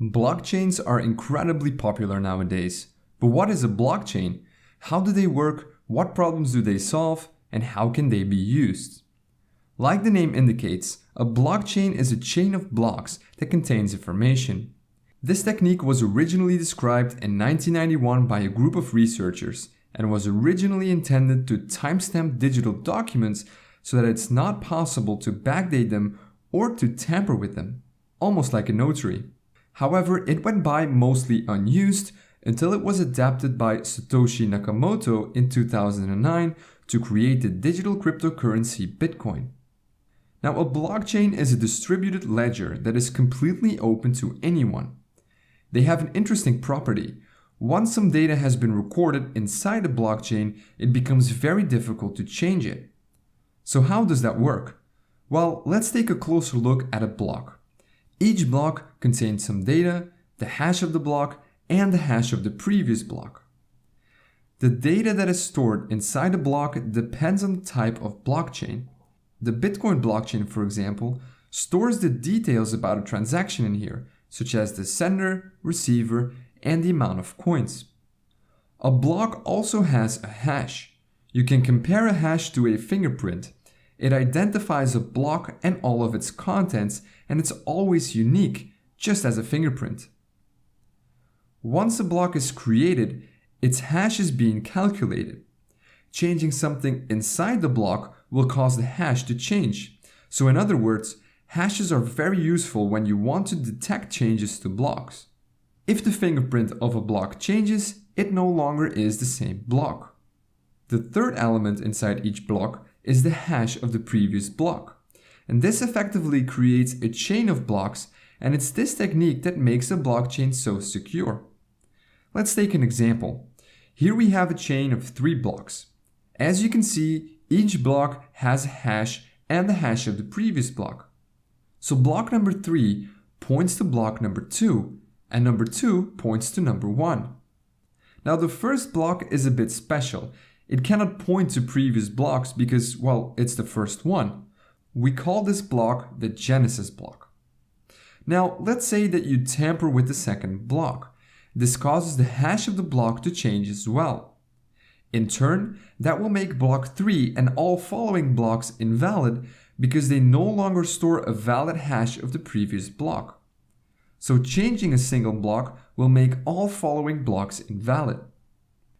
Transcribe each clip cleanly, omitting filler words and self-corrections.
Blockchains are incredibly popular nowadays. But what is a blockchain? How do they work? What problems do they solve? And how can they be used? Like the name indicates, a blockchain is a chain of blocks that contains information. This technique was originally described in 1991 by a group of researchers and was originally intended to timestamp digital documents so that it's not possible to backdate them or to tamper with them, almost like a notary. However, it went by mostly unused until it was adapted by Satoshi Nakamoto in 2009 to create the digital cryptocurrency Bitcoin. Now, a blockchain is a distributed ledger that is completely open to anyone. They have an interesting property. Once some data has been recorded inside a blockchain, it becomes very difficult to change it. So how does that work? Well, let's take a closer look at a block. Each block contains some data, the hash of the block, and the hash of the previous block. The data that is stored inside a block depends on the type of blockchain. The Bitcoin blockchain, for example, stores the details about a transaction in here, such as the sender, receiver, and the amount of coins. A block also has a hash. You can compare a hash to a fingerprint. It identifies a block and all of its contents, and it's always unique, just as a fingerprint. Once a block is created, its hash is being calculated. Changing something inside the block will cause the hash to change. So in other words, hashes are very useful when you want to detect changes to blocks. If the fingerprint of a block changes, it no longer is the same block. The third element inside each block is the hash of the previous block. And this effectively creates a chain of blocks, and it's this technique that makes a blockchain so secure. Let's take an example. Here we have a chain of 3 blocks. As you can see, each block has a hash and the hash of the previous block. So block number 3 points to block number 2, and number 2 points to number 1. Now the first block is a bit special. It cannot point to previous blocks because, well, it's the first one. We call this block the Genesis block. Now let's say that you tamper with the second block. This causes the hash of the block to change as well. In turn, that will make block 3 and all following blocks invalid because they no longer store a valid hash of the previous block. So changing a single block will make all following blocks invalid.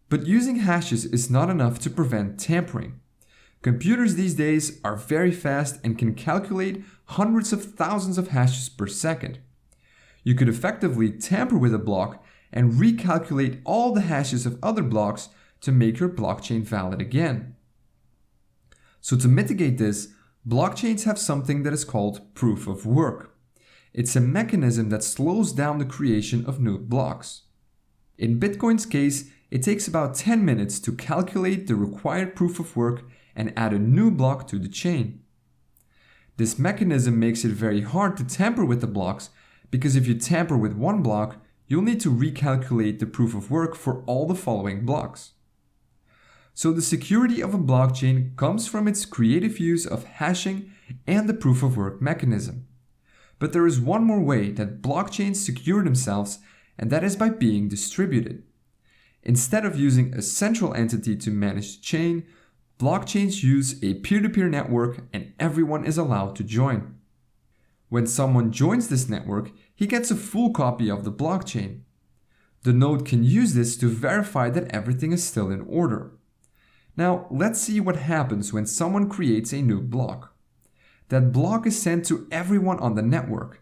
But using hashes is not enough to prevent tampering. Computers these days are very fast and can calculate hundreds of thousands of hashes per second. You could effectively tamper with a block and recalculate all the hashes of other blocks to make your blockchain valid again. So to mitigate this, blockchains have something that is called proof of work. It's a mechanism that slows down the creation of new blocks. In Bitcoin's case, it takes about 10 minutes to calculate the required proof of work and add a new block to the chain. This mechanism makes it very hard to tamper with the blocks because if you tamper with one block, you'll need to recalculate the proof of work for all the following blocks. So the security of a blockchain comes from its creative use of hashing and the proof of work mechanism. But there is one more way that blockchains secure themselves, and that is by being distributed. Instead of using a central entity to manage the chain, blockchains use a peer-to-peer network and everyone is allowed to join. When someone joins this network, he gets a full copy of the blockchain. The node can use this to verify that everything is still in order. Now, let's see what happens when someone creates a new block. That block is sent to everyone on the network.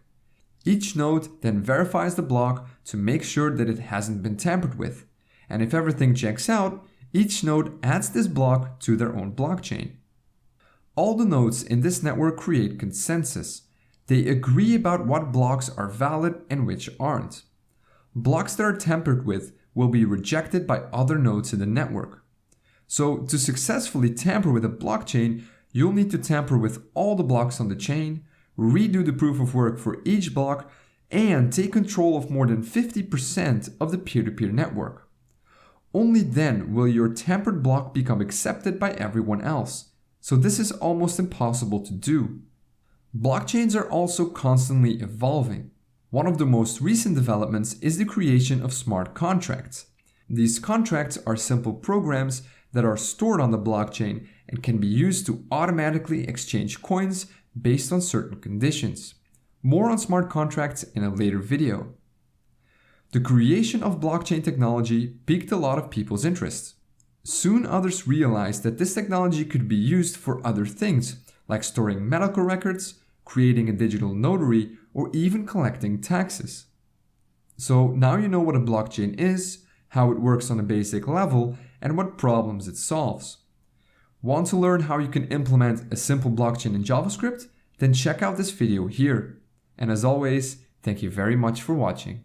Each node then verifies the block to make sure that it hasn't been tampered with. And if everything checks out, each node adds this block to their own blockchain. All the nodes in this network create consensus. They agree about what blocks are valid and which aren't. Blocks that are tampered with will be rejected by other nodes in the network. So to successfully tamper with a blockchain, you'll need to tamper with all the blocks on the chain, redo the proof of work for each block, and take control of more than 50% of the peer-to-peer network. Only then will your tampered block become accepted by everyone else. So this is almost impossible to do. Blockchains are also constantly evolving. One of the most recent developments is the creation of smart contracts. These contracts are simple programs that are stored on the blockchain and can be used to automatically exchange coins based on certain conditions. More on smart contracts in a later video. The creation of blockchain technology piqued a lot of people's interest. Soon others realized that this technology could be used for other things, like storing medical records, creating a digital notary, or even collecting taxes. So now you know what a blockchain is, how it works on a basic level, and what problems it solves. Want to learn how you can implement a simple blockchain in JavaScript? Then check out this video here. And as always, thank you very much for watching.